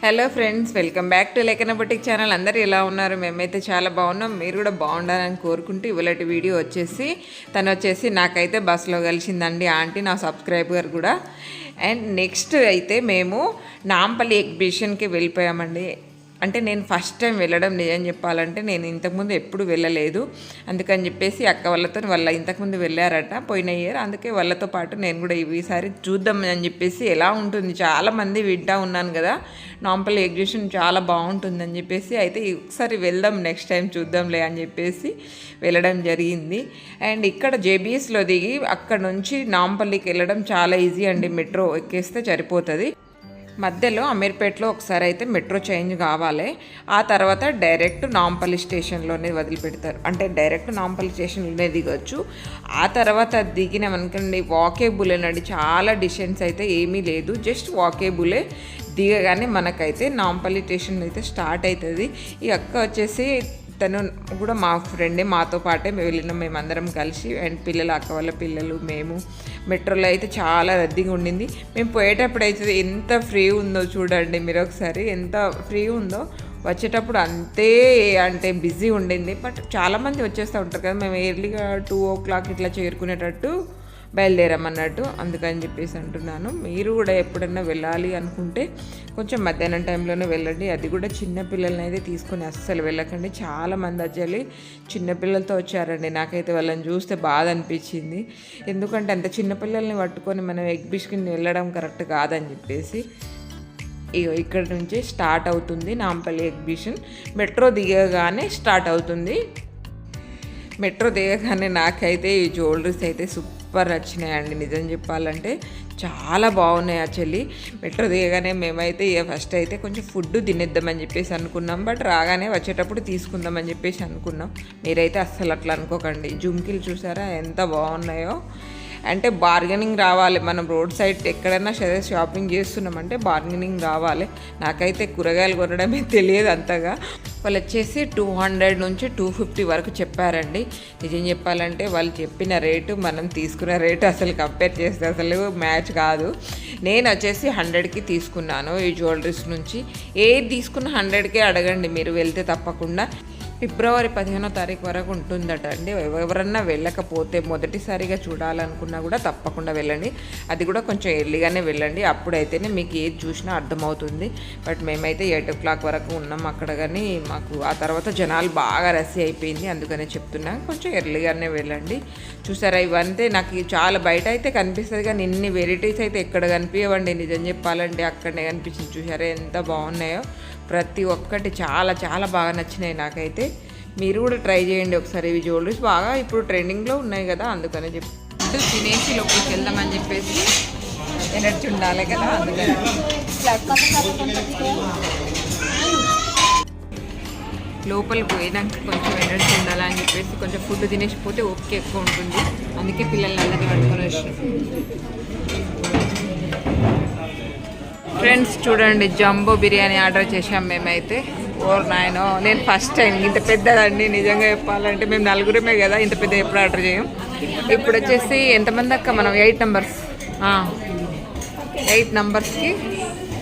Hello friends, welcome back to లేఖన boutique channel. అందరూ ఎలా ఉన్నారు? మేమైతే చాలా బాగున్నాం. మీరు కూడా బాగుండాలని కోరుకుంటూ ఇవాళటి వీడియో వచ్చేసి తను వచ్చేసి నాకైతే బస్సులో కలిసిందండి ఆంటీ, నా సబ్స్క్రైబర్ కూడా. అండ్ నెక్స్ట్ అయితే మేము నాంపల్లి ఎగ్జిబిషన్కి వెళ్ళిపోయామండి. అంటే నేను ఫస్ట్ టైం వెళ్ళడం, నిజం చెప్పాలంటే నేను ఇంతకుముందు ఎప్పుడు వెళ్ళలేదు. అందుకని చెప్పేసి అక్క వాళ్ళతో వాళ్ళ ఇంతకుముందు వెళ్ళారట పోయిన ఇయర్, అందుకే వాళ్ళతో పాటు నేను కూడా ఈసారి చూద్దాం అని చెప్పేసి ఎలా ఉంటుంది. చాలామంది వింటా ఉన్నాను కదా నాంపల్లి ఎగ్జిబిషన్ చాలా బాగుంటుందని చెప్పేసి, అయితే ఒకసారి వెళ్దాం, నెక్స్ట్ టైం చూద్దాంలే అని చెప్పేసి వెళ్ళడం జరిగింది. అండ్ ఇక్కడ జేబీఎస్లో దిగి అక్కడ నుంచి నాంపల్లికి వెళ్ళడం చాలా ఈజీ అండి. మెట్రో ఎక్కేస్తే సరిపోతుంది. మధ్యలో అమీర్పేటలో ఒకసారి అయితే మెట్రో చేంజ్ కావాలి. ఆ తర్వాత డైరెక్ట్ నాంపల్లి స్టేషన్లోనే వదిలిపెడతారు. అంటే డైరెక్ట్ నాంపల్లి స్టేషన్లోనే దిగొచ్చు. ఆ తర్వాత దిగినామనుకోండి వాకేబుల్ అనండి, చాలా డిస్టెన్స్ అయితే ఏమీ లేదు, జస్ట్ వాకేబులే. దిగగానే మనకైతే నాంపల్లి స్టేషన్ అయితే స్టార్ట్ అవుతుంది. ఈ అక్క వచ్చేసి తను కూడా మా ఫ్రెండే, మాతో పాటే వెళ్ళినాం మేమందరం కలిసి. అండ్ పిల్లలు, అక్క వాళ్ళ పిల్లలు, మేము. మెట్రోలో అయితే చాలా రద్దీగా ఉండింది. మేము పోయేటప్పుడు అయితే ఎంత ఫ్రీ ఉందో చూడండి మీరు ఒకసారి, ఎంత ఫ్రీ ఉందో. వచ్చేటప్పుడు అంతే అంటే బిజీ ఉండింది. బట్ చాలామంది వచ్చేస్తూ ఉంటారు కదా, మేము ఎర్లీగా 2 o'clock ఇట్లా చేరుకునేటట్టు బయలుదేరామన్నట్టు, అందుకని చెప్పేసి అంటున్నాను. మీరు కూడా ఎప్పుడన్నా వెళ్ళాలి అనుకుంటే కొంచెం మధ్యాహ్నం టైంలోనే వెళ్ళండి. అది కూడా చిన్నపిల్లలని అయితే తీసుకొని అస్సలు వెళ్ళకండి. చాలామంది వచ్చి చిన్నపిల్లలతో వచ్చారండి. నాకైతే వాళ్ళని చూస్తే బాధ అనిపించింది. ఎందుకంటే అంత చిన్నపిల్లల్ని పట్టుకొని మనం ఎగ్జిబిషన్కి వెళ్ళడం కరెక్ట్ కాదని చెప్పేసి. ఇక్కడ నుంచి స్టార్ట్ అవుతుంది నాంపల్లి ఎగ్జిబిషన్. మెట్రో దిగగానే స్టార్ట్ అవుతుంది. మెట్రో దిగగానే నాకైతే ఈ జ్యువెలరీస్ అయితే సూపర్ నచ్చినాయండి. నిజం చెప్పాలంటే చాలా బాగున్నాయి యాక్చువల్లీ. మెట్రో దిగగానే మేమైతే ఫస్ట్ అయితే కొంచెం ఫుడ్ తినేద్దామని చెప్పేసి అనుకున్నాం. బట్ రాగానే వచ్చేటప్పుడు తీసుకుందామని చెప్పేసి అనుకున్నాం. మీరైతే అస్సలు అట్లా అనుకోకండి. జుమ్కీలు చూసారా ఎంత బాగున్నాయో. అంటే బార్గెనింగ్ రావాలి. మనం రోడ్ సైడ్ ఎక్కడైనా సరే షాపింగ్ చేస్తున్నామంటే బార్గెనింగ్ రావాలి. నాకైతే కూరగాయలు కొనడమే తెలియదు అంతగా. వాళ్ళు వచ్చేసి 200 నుంచి 250 వరకు చెప్పారండి. నిజం చెప్పాలంటే వాళ్ళు చెప్పిన రేటు మనం తీసుకున్న రేటు అసలు కంపేర్ చేస్తే అసలు మ్యాచ్ కాదు. నేను వచ్చేసి 100కి తీసుకున్నాను ఈ జ్యువెలరీస్ నుంచి. ఏది తీసుకున్న 100కే అడగండి మీరు వెళ్తే తప్పకుండా. ఫిబ్రవరి 15వ తారీఖు వరకు ఉంటుందట అండి. ఎవరన్నా వెళ్ళకపోతే మొదటిసారిగా చూడాలనుకున్నా కూడా తప్పకుండా వెళ్ళండి. అది కూడా కొంచెం ఎర్లీగానే వెళ్ళండి, అప్పుడైతేనే మీకు ఏది చూసినా అర్థమవుతుంది. బట్ మేమైతే 8 o'clock వరకు ఉన్నాం అక్కడ, కానీ మాకు ఆ తర్వాత జనాలు బాగా రద్దీ అయిపోయింది. అందుకనే చెప్తున్నా కొంచెం ఎర్లీగానే వెళ్ళండి. చూసారా, ఇవంతే నాకు చాలా బయట అయితే కనిపిస్తుంది, కానీ ఇన్ని వెరైటీస్ అయితే ఎక్కడ కనిపించవండి. నిజం చెప్పాలంటే అక్కడనే కనిపించింది. చూసారా ఎంత బాగున్నాయో, ప్రతి ఒక్కటి చాలా చాలా బాగా నచ్చినాయి నాకైతే. మీరు కూడా ట్రై చేయండి ఒకసారి. ఇవి జ్యువెలరీస్ బాగా ఇప్పుడు ట్రెండింగ్లో ఉన్నాయి కదా, అందుకనే చెప్పి తినేసి లోపలికి వెళ్దామని చెప్పేసి ఎనర్జీ ఉండాలి కదా, అందుకని. లోపలికి పోయినాక కొంచెం ఎనర్జీ ఉండాలని చెప్పేసి కొంచెం ఫుడ్ తినేసిపోతే ఓపిక ఎక్కువ ఉంటుంది. అందుకే పిల్లల్ని అందరినీ పట్టుకొని వచ్చాం. ఫ్రెండ్స్ చూడండి, జంబో బిర్యానీ ఆర్డర్ చేసాం మేమైతే. 9 నేను ఫస్ట్ టైం ఇంత పెద్దదండి. నిజంగా చెప్పాలంటే మేము నలుగురమే కదా, ఇంత పెద్ద ఎప్పుడు ఆర్డర్ చేయం. ఇప్పుడు వచ్చేసి ఎంతమంది అక్క మనం 8 numbers, 8 numbers-కి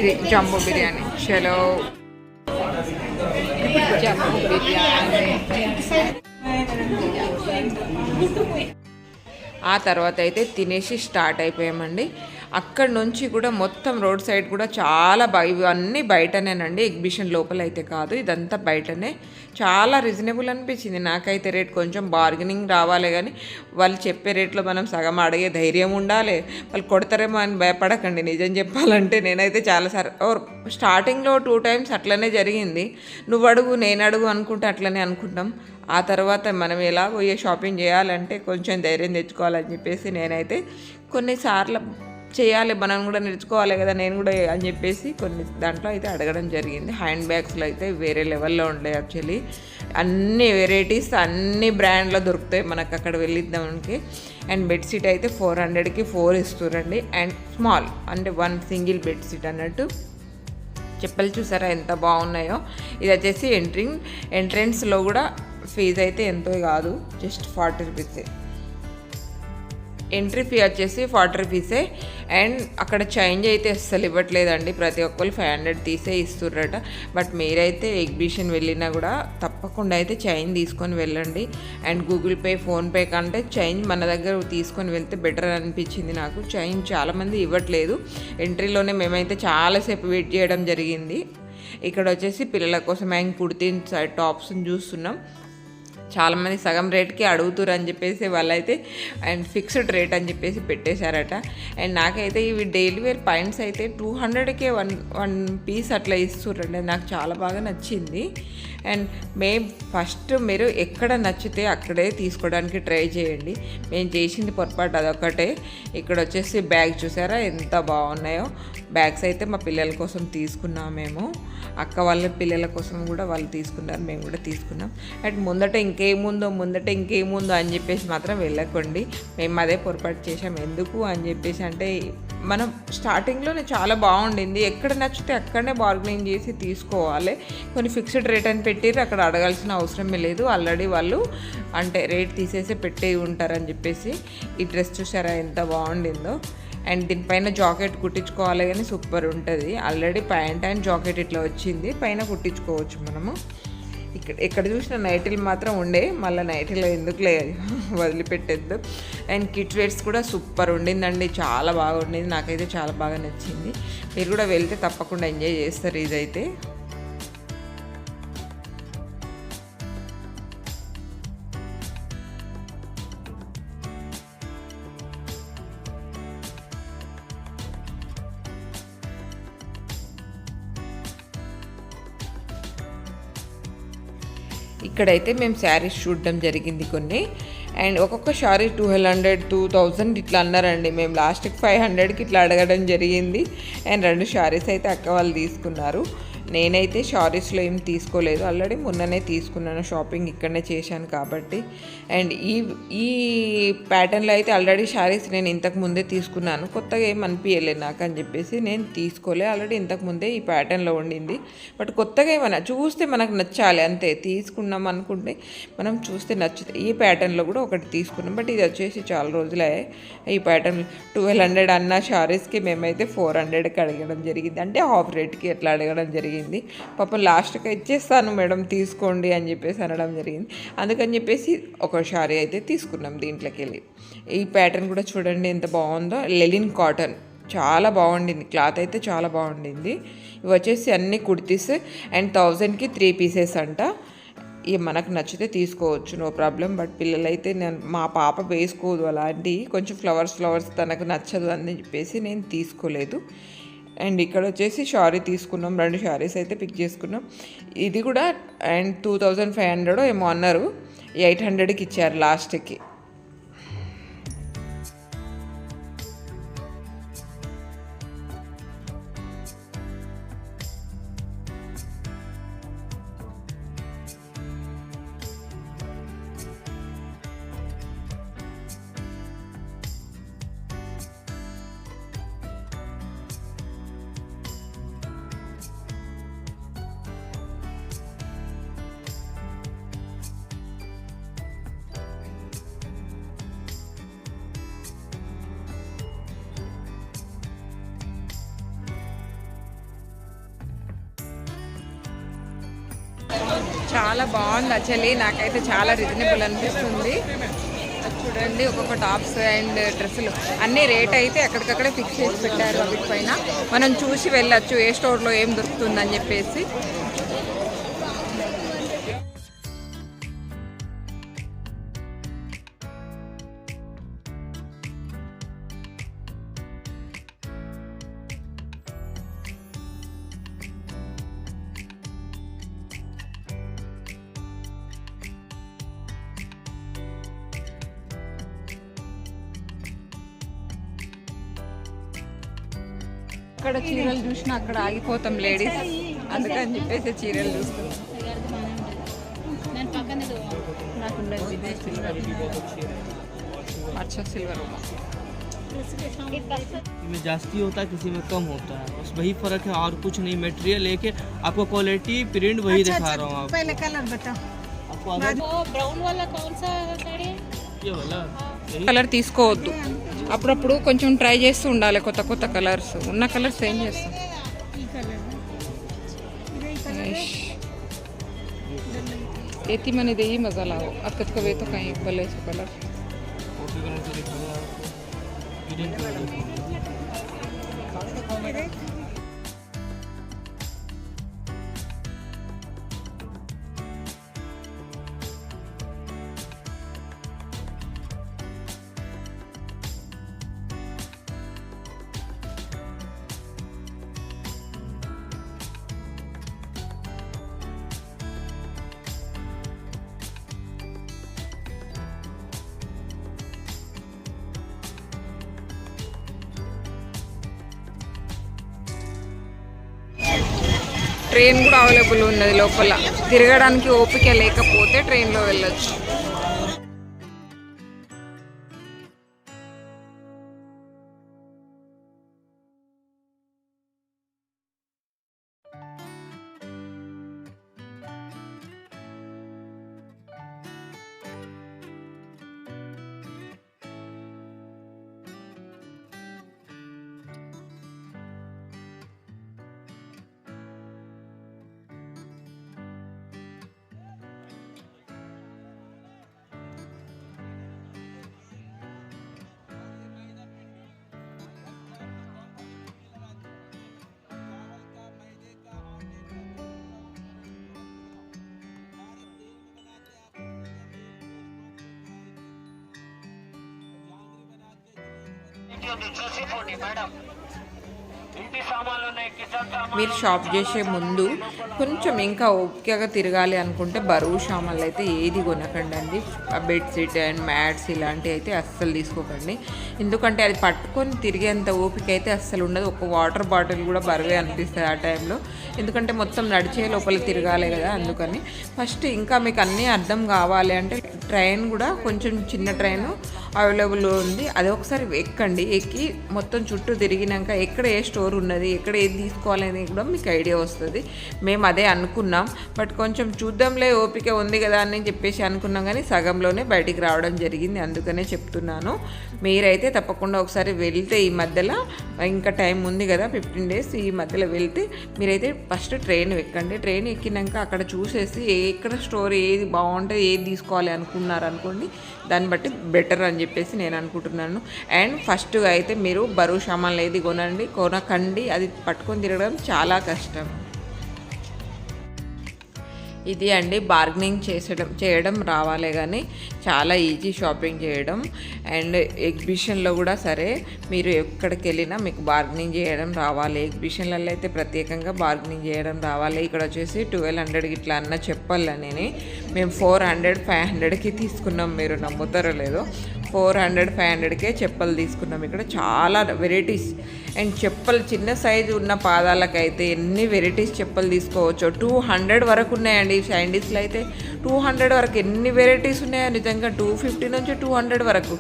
ఇది జంబో బిర్యానీ. చలో జంబో బిర్యానీ. ఆ తర్వాత అయితే తినేసి స్టార్ట్ అయిపోయామండి. అక్కడ నుంచి కూడా మొత్తం రోడ్ సైడ్ కూడా చాలా ఇవన్నీ బయటనేనండి, ఎగ్జిబిషన్ లోపల అయితే కాదు, ఇదంతా బయటనే. చాలా రీజనబుల్ అనిపించింది నాకైతే. రేట్ కొంచెం బార్గెనింగ్ రావాలి, కానీ వాళ్ళు చెప్పే రేట్లో మనం సగం అడిగే ధైర్యం ఉండాలి. వాళ్ళు కొడతారేమో అని భయపడకండి. నిజం చెప్పాలంటే నేనైతే స్టార్టింగ్లో 2 times అట్లనే జరిగింది. నువ్వు అడుగు నేను అడుగు అనుకుంటే అట్లనే అనుకుంటాం. ఆ తర్వాత మనం ఎలా పోయే షాపింగ్ చేయాలంటే కొంచెం ధైర్యం తెచ్చుకోవాలని చెప్పేసి నేనైతే కొన్నిసార్లు చేయాలి, మనం కూడా నేర్చుకోవాలి కదా నేను కూడా అని చెప్పేసి కొన్ని దాంట్లో అయితే అడగడం జరిగింది. హ్యాండ్ బ్యాగ్స్లో అయితే వేరే లెవెల్లో ఉండే యాక్చువల్లీ. అన్ని వెరైటీస్ అన్ని బ్రాండ్లో దొరుకుతాయి మనకు అక్కడ వెళ్ళిద్దానికి. అండ్ బెడ్షీట్ అయితే 400కి 4 ఇస్తురండి. అండ్ స్మాల్ అంటే 1 single బెడ్షీట్ అన్నట్టు. చెప్పలు చూసారా ఎంత బాగున్నాయో. ఇది వచ్చేసి ఎంట్రెన్స్లో కూడా ఫీజు అయితే ఎంతో కాదు, జస్ట్ 40 rupees. ఎంట్రీ ఫీ వచ్చేసి 40 రూపీసే. అండ్ అక్కడ చేంజ్ అయితే అస్సలు ఇవ్వట్లేదండి, ప్రతి ఒక్కరు 500 తీసే ఇస్తుర్రట. బట్ మీరైతే ఎగ్జిబిషన్ వెళ్ళినా కూడా తప్పకుండా అయితే చేంజ్ తీసుకొని వెళ్ళండి. అండ్ గూగుల్ పే, ఫోన్పే కంటే చేంజ్ మన దగ్గర తీసుకొని వెళ్తే బెటర్ అనిపించింది నాకు. చేంజ్ చాలామంది ఇవ్వట్లేదు. ఎంట్రీలోనే మేమైతే చాలాసేపు వెయిట్ చేయడం జరిగింది. ఇక్కడ వచ్చేసి పిల్లల కోసం యాంగ్ కుర్తీన్స్ టాప్స్ని చూస్తున్నాం. చాలామంది సగం రేట్కి అడుగుతురు అని చెప్పేసి వాళ్ళైతే అండ్ ఫిక్స్డ్ రేట్ అని చెప్పేసి పెట్టేశారట. అండ్ నాకైతే ఇవి డైలీ వేర్ పాయింట్స్ అయితే 200కే వన్ పీస్ అట్లా ఇస్తుర్రండి. నాకు చాలా బాగా నచ్చింది. అండ్ ఫస్ట్ మీరు ఎక్కడ నచ్చితే అక్కడే తీసుకోవడానికి ట్రై చేయండి. మేము చేసింది పొరపాటు అదొక్కటే. ఇక్కడ వచ్చేసి బ్యాగ్ చూసారా ఎంత బాగున్నాయో. బ్యాగ్స్ అయితే మా పిల్లల కోసం తీసుకున్నాం మేము. అక్క వాళ్ళ పిల్లల కోసం కూడా వాళ్ళు తీసుకున్నారు, మేము కూడా తీసుకున్నాం. అండ్ ముందట ఇంకేముందో అని చెప్పేసి మాత్రం వెళ్ళకండి. మేము అదే పొరపాటు చేసాం. ఎందుకు అని చెప్పేసి అంటే మనం స్టార్టింగ్లోనే చాలా బాగుండింది. ఎక్కడ నచ్చితే అక్కడనే బార్గెనింగ్ చేసి తీసుకోవాలి. కొన్ని ఫిక్స్డ్ రేట్ అని పెట్టిర్రు, అక్కడ అడగాల్సిన అవసరమే లేదు. ఆల్రెడీ వాళ్ళు అంటే రేట్ తీసేసి పెట్టే ఉంటారని చెప్పేసి. ఈ డ్రెస్ చూసారా ఎంత బాగుండిందో. అండ్ దీనిపైన జాకెట్ కుట్టించుకోవాలి కానీ సూపర్ ఉంటుంది. ఆల్రెడీ ప్యాంట్ అండ్ జాకెట్ ఇట్లా వచ్చింది, పైన కుట్టించుకోవచ్చు మనము. ఎక్కడ చూసిన నైటీలు మాత్రం ఉండే, మళ్ళీ నైటీలో ఎందుకులే వదిలిపెట్టేద్దు. అండ్ కిడ్స్ వేర్స్ కూడా సూపర్ ఉండిందండి, చాలా బాగా ఉండింది. నాకైతే చాలా బాగా నచ్చింది. మీరు కూడా వెళ్తే తప్పకుండా ఎంజాయ్ చేస్తారు ఇదైతే. ఇక్కడైతే మేము శారీస్ చూడడం జరిగింది కొన్ని. అండ్ ఒక్కొక్క శారీ 200, 2000 ఇట్లా అన్నారండి. మేము లాస్ట్కి 500కి ఇట్లా అడగడం జరిగింది. అండ్ 2 శారీస్ అయితే అక్క వాళ్ళు తీసుకున్నారు. నేనైతే శారీస్లో ఏం తీసుకోలేదు, ఆల్రెడీ మొన్ననే తీసుకున్నాను, షాపింగ్ ఇక్కడనే చేశాను కాబట్టి. అండ్ ఈ ప్యాటర్న్లో అయితే ఆల్రెడీ శారీస్ నేను ఇంతకు ముందే తీసుకున్నాను, కొత్తగా ఏం అనిపించలేదు నాకు అని చెప్పేసి నేను తీసుకోలే. ఆల్రెడీ ఇంతకు ముందే ఈ ప్యాటర్న్లో ఉండింది. బట్ కొత్తగా ఏమన్నా చూస్తే మనకు నచ్చాలి అంతే, తీసుకున్నాం అనుకుంటే మనం చూస్తే నచ్చుతుంది. ఈ ప్యాటర్న్లో కూడా ఒకటి తీసుకున్నాం, బట్ ఇది వచ్చేసి చాలా రోజులే. ఈ ప్యాటర్న్ 1200 అన్న శారీస్కి మేమైతే 400కి అడగడం జరిగింది, అంటే హాఫ్ రేట్కి ఎట్లా అడగడం జరిగింది. పాపం లాస్ట్గా ఇచ్చేస్తాను మేడం తీసుకోండి అని చెప్పేసి అనడం జరిగింది. అందుకని చెప్పేసి ఒక శారీ అయితే తీసుకున్నాం దీంట్లోకి వెళ్ళి. ఈ ప్యాటర్న్ కూడా చూడండి ఎంత బాగుందో, లెలిన్ కాటన్ చాలా బాగుండింది, క్లాత్ అయితే చాలా బాగుండింది. ఇవి వచ్చేసి అన్ని కుర్తీస్ అండ్ 1000కి 3 పీసెస్ అంట. ఇవి మనకు నచ్చితే తీసుకోవచ్చు, నో ప్రాబ్లం. బట్ పిల్లలైతే మా పాప వేసుకోదు అలాంటి, కొంచెం ఫ్లవర్స్ తనకు నచ్చదు అని చెప్పేసి నేను తీసుకోలేదు. అండ్ ఇక్కడ వచ్చేసి శారీ తీసుకున్నాం, 2 శారీస్ అయితే పిక్ చేసుకున్నాం. ఇది కూడా అండ్ 2500 ఏమో అన్నారు, 800కి ఇచ్చారు లాస్ట్కి. చాలా బాగుంది యాక్చువల్లీ, నాకైతే చాలా రీజనబుల్ అనిపిస్తుంది. చూడండి ఒక్కొక్క టాప్స్ అండ్ డ్రెస్సులు అన్నీ రేట్ అయితే ఎక్కడికక్కడే ఫిక్స్ చేసి పెట్టారు. వీటిపైన మనం చూసి వెళ్ళచ్చు ఏ స్టోర్లో ఏం దొరుకుతుందని చెప్పేసి. అక్కడ చీరలు చూసినా అక్కడ ఆగిపోతాం లేడీస్, అందుకని చెప్పేసి చీరలు చూస్తాం. अच्छा सिल्वर होगा, में जास्ती होता है किसी में कम होता है, बस वही फर्क है और कुछ नहीं। मटेरियल लेके आपको क्वालिटी प्रिंट वही दिखा रहा हूँ आपको। पहले कलर बताओ। आपको वो ब्राउन वाला कौन सा साड़ी है? ये वाला కలర్ తీసుకోవద్దు, అప్పుడప్పుడు కొంచెం ట్రై చేస్తూ ఉండాలి కొత్త కొత్త కలర్స్. ఉన్న కలర్స్ ఏం చేస్తాం. एती मैंने दे ही मज़ा लाओ अकत कवे तो कहीं भले सो कलर ట్రైన్ కూడా అవైలబుల్ ఉన్నది లోపల. తిరగడానికి ఓపిక లేకపోతే ట్రైన్లో వెళ్ళొచ్చు. మీరు షాప్ చేసే ముందు కొంచెం ఇంకా ఓపికగా తిరగాలి అనుకుంటే బరువు సామాన్లు అయితే ఏది కొనకండి అండి. బెడ్షీట్ అండ్ మ్యాట్స్ ఇలాంటివి అయితే అస్సలు తీసుకోకండి. ఎందుకంటే అది పట్టుకొని తిరిగేంత ఓపిక అయితే అస్సలు ఉండదు. ఒక వాటర్ బాటిల్ కూడా బరువే అనిపిస్తుంది ఆ టైంలో. ఎందుకంటే మొత్తం నడిచే లోపల తిరగాలి కదా. అందుకని ఫస్ట్ ఇంకా మీకు అన్నీ అర్థం కావాలి అంటే ట్రైన్ కూడా కొంచెం చిన్న ట్రైన్ అవైలబుల్ ఉంది. అది ఒకసారి ఎక్కండి. ఎక్కి మొత్తం చుట్టూ తిరిగినాక ఎక్కడ ఏ స్టోర్ ఉన్నది, ఎక్కడ ఏది తీసుకోవాలని కూడా మీకు ఐడియా వస్తుంది. మేము అదే అనుకున్నాం, బట్ కొంచెం చూద్దాంలే ఓపిక ఉంది కదా అని చెప్పేసి అనుకున్నాం, కానీ సగంలోనే బయటికి రావడం జరిగింది. అందుకనే చెప్తున్నాను, మీరైతే తప్పకుండా ఒకసారి వెళ్తే ఈ మధ్యలో ఇంకా టైం ఉంది కదా 15 days, ఈ మధ్యలో వెళ్తే మీరైతే ఫస్ట్ ట్రైన్ ఎక్కండి. ట్రైన్ ఎక్కినాక అక్కడ చూసేసి ఎక్కడ స్టోర్ ఏది బాగుంటుంది, ఏది తీసుకోవాలి అనుకున్నారనుకోండి, దాన్ని బట్టి బెటర్ అని చెప్పేసి నేను అనుకుంటున్నాను. అండ్ ఫస్ట్గా అయితే మీరు బరువు సామాన్లు ఏది కొనకండి, అది పట్టుకొని తిరగడం చాలా కష్టం. ఇది అండి బార్గెనింగ్ చేయడం రావాలి, కానీ చాలా ఈజీ షాపింగ్ చేయడం. అండ్ ఎగ్జిబిషన్లో కూడా సరే, మీరు ఎక్కడికి వెళ్ళినా మీకు బార్గెనింగ్ చేయడం రావాలి. ఎగ్జిబిషన్లలో అయితే ప్రత్యేకంగా బార్గెనింగ్ చేయడం రావాలి. ఇక్కడ వచ్చేసి 1200 ఇట్లా అన్న చెప్పాలని మేము 400-500కి తీసుకున్నాం. మీరు నమ్ముతారో లేదో, 400-500కే చెప్పలు తీసుకున్నాం. ఇక్కడ చాలా వెరైటీస్ అండ్ చెప్పలు చిన్న సైజు ఉన్న పాదాలకైతే ఎన్ని వెరైటీస్ చెప్పలు తీసుకోవచ్చు. 200 వరకు ఉన్నాయండి. శాండీస్లో అయితే 200 వరకు ఎన్ని వెరైటీస్ ఉన్నాయో నిజంగా. 250 నుంచి 200 వరకు.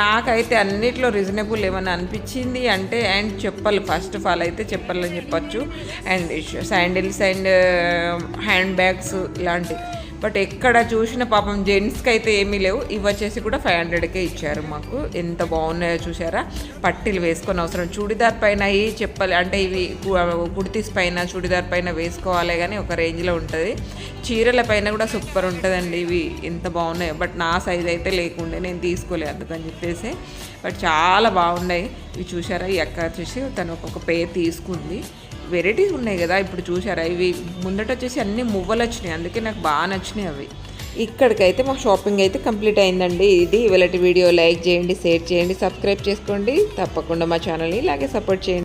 నాకైతే అన్నిట్లో రీజనబుల్ ఏమైనా అనిపించింది అంటే అండ్ చెప్పలు, ఫస్ట్ ఆఫ్ ఆల్ అయితే చెప్పలు అని చెప్పచ్చు. And sandals and hand bags ఇలాంటివి. బట్ ఎక్కడ చూసిన పాపం జెంట్స్కి అయితే ఏమీ లేవు. ఇవి వచ్చేసి కూడా 500కే ఇచ్చారు మాకు. ఎంత బాగున్నాయో చూసారా. పట్టీలు వేసుకొని అవసరం, చూడిదార్ పైన ఈ చెప్పాలి అంటే ఇవి కుర్తీస్ పైన చూడిదార్ పైన వేసుకోవాలి, కానీ ఒక రేంజ్లో ఉంటుంది. చీరల పైన కూడా సూపర్ ఉంటుందండి. ఇవి ఎంత బాగున్నాయో. బట్ నా సైజ్ అయితే లేకుండే, నేను తీసుకోలేదు అందుకని చెప్పేసి. బట్ చాలా బాగున్నాయి ఇవి. చూసారా, ఈ అక్క వచ్చేసి తను ఒక్కొక్క పేరు తీసుకుంది. వెరైటీస్ ఉన్నాయి కదా ఇప్పుడు చూసారా. ఇవి ముందట వచ్చేసి అన్ని మువ్వలు వచ్చినాయి, అందుకే నాకు బాగా నచ్చినాయి అవి. ఇక్కడికైతే మా షాపింగ్ అయితే కంప్లీట్ అయిందండి. ఇది ఇవాళ వీడియో. లైక్ చేయండి, షేర్ చేయండి, సబ్స్క్రైబ్ చేసుకోండి. తప్పకుండా మా ఛానల్ని ఇలాగే సపోర్ట్ చేయండి.